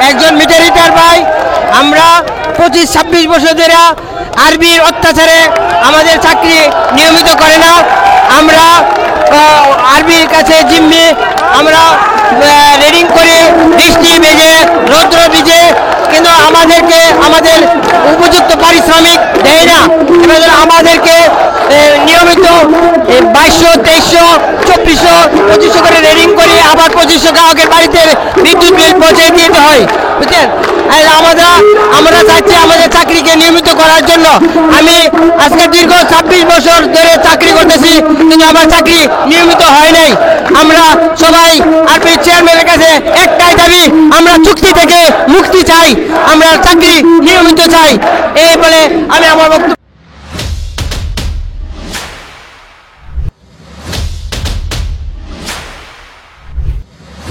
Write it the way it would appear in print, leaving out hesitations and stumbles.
একজন মিলিটারিটার ভাই। আমরা 25-26 বছর ধরে আরবির অত্যাচারে আমাদের চাকরি নিয়মিত করে না। আমরা আরবির কাছে জিম্মি, আমরা রেডিং করে বৃষ্টি ভেজে রৌদ্র ভিজে, কিন্তু আমাদেরকে আমাদের উপযুক্ত পারিশ্রমিক দেয় না। এবার আমাদেরকে নিয়মিত 2200, 2300, 2400, 2500 করে রেডিং করে আবার 2500 গ্রাহকের বাড়িতে বিদ্যুৎ বিল পৌঁছে দিতে হয়, বুঝছেন। আমরা চাচ্ছি আমাদের চাকরিকে নিয়মিত করার জন্য। আমি আজকে দীর্ঘ 26 বছর ধরে চাকরি করতেছি, কিন্তু আমার চাকরি নিয়মিত হয় নাই। আমরা সবাই আরবি চেয়ারম্যানের কাছে একটাই দাবি, আমরা চুক্তি থেকে মুক্তি চাই, আমরা চাকরি নিয়মিত চাই। এই বলে আমি আমার বক্তব্য